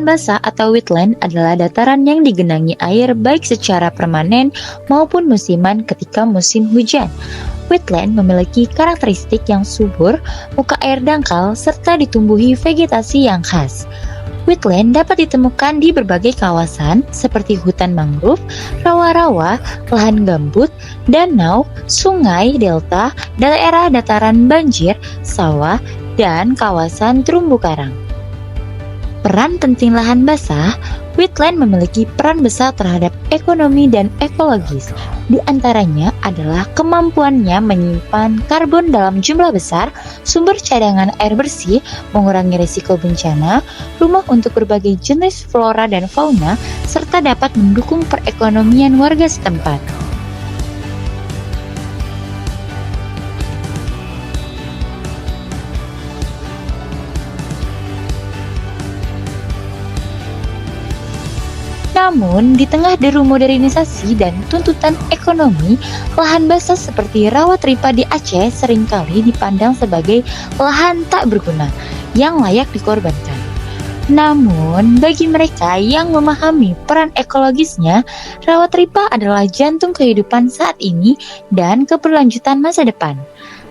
Lahan basah atau wetland adalah dataran yang digenangi air baik secara permanen maupun musiman ketika musim hujan. Wetland memiliki karakteristik yang subur, muka air dangkal, serta ditumbuhi vegetasi yang khas. Wetland dapat ditemukan di berbagai kawasan seperti hutan mangrove, rawa-rawa, lahan gambut, danau, sungai, delta, daerah dataran banjir, sawah, dan kawasan terumbu karang. Peran penting lahan basah, wetland memiliki peran besar terhadap ekonomi dan ekologis. Di antaranya adalah kemampuannya menyimpan karbon dalam jumlah besar, sumber cadangan air bersih, mengurangi risiko bencana, rumah untuk berbagai jenis flora dan fauna, serta dapat mendukung perekonomian warga setempat. Namun, di tengah deru modernisasi dan tuntutan ekonomi, lahan basah seperti Rawatripa di Aceh seringkali dipandang sebagai lahan tak berguna yang layak dikorbankan. Namun, bagi mereka yang memahami peran ekologisnya, Rawatripa adalah jantung kehidupan saat ini dan keberlanjutan masa depan.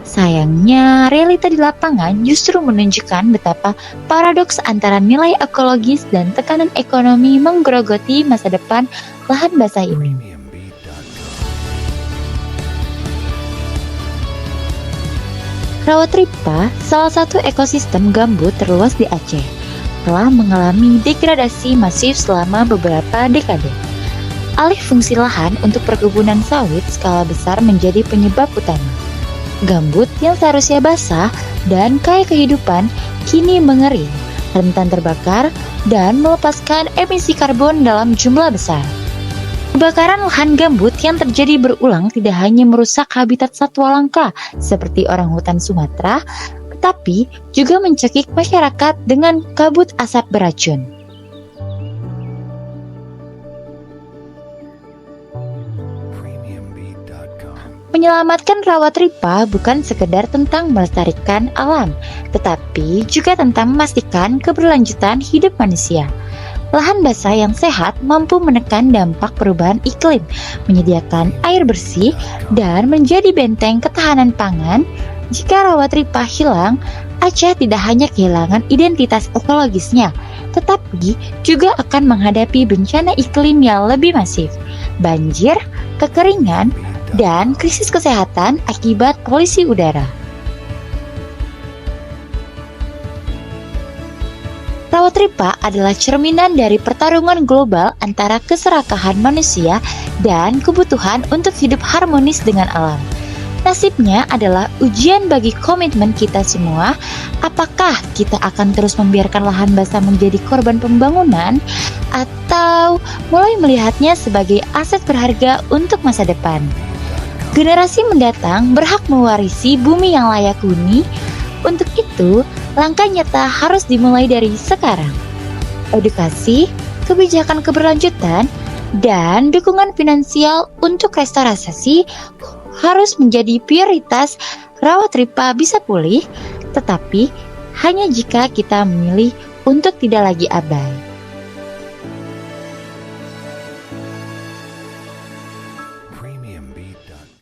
Sayangnya, realita di lapangan justru menunjukkan betapa paradoks antara nilai ekologis dan tekanan ekonomi menggerogoti masa depan lahan basah ini. Rawatripa, salah satu ekosistem gambut terluas di Aceh, telah mengalami degradasi masif selama beberapa dekade. Alih fungsi lahan untuk perkebunan sawit skala besar menjadi penyebab utama. Gambut yang seharusnya basah dan kaya kehidupan kini mengering, rentan terbakar, dan melepaskan emisi karbon dalam jumlah besar. Kebakaran lahan gambut yang terjadi berulang tidak hanya merusak habitat satwa langka seperti orangutan Sumatera, tetapi juga mencekik masyarakat dengan kabut asap beracun. Menyelamatkan Rawatripa bukan sekedar tentang melestarikan alam, tetapi juga tentang memastikan keberlanjutan hidup manusia. Lahan basah yang sehat mampu menekan dampak perubahan iklim, menyediakan air bersih, dan menjadi benteng ketahanan pangan. Jika Rawatripa hilang, Aceh tidak hanya kehilangan identitas ekologisnya, tetapi juga akan menghadapi bencana iklim yang lebih masif, banjir, kekeringan, dan krisis kesehatan akibat polusi udara. Rawatripa adalah cerminan dari pertarungan global antara keserakahan manusia dan kebutuhan untuk hidup harmonis dengan alam. Nasibnya adalah ujian bagi komitmen kita semua. Apakah kita akan terus membiarkan lahan basah menjadi korban pembangunan, atau mulai melihatnya sebagai aset berharga untuk masa depan? Generasi mendatang berhak mewarisi bumi yang layak huni. Untuk itu, langkah nyata harus dimulai dari sekarang. Edukasi, kebijakan keberlanjutan, dan dukungan finansial untuk restorasi harus menjadi prioritas. Rawatripa bisa pulih, tetapi hanya jika kita memilih untuk tidak lagi abai.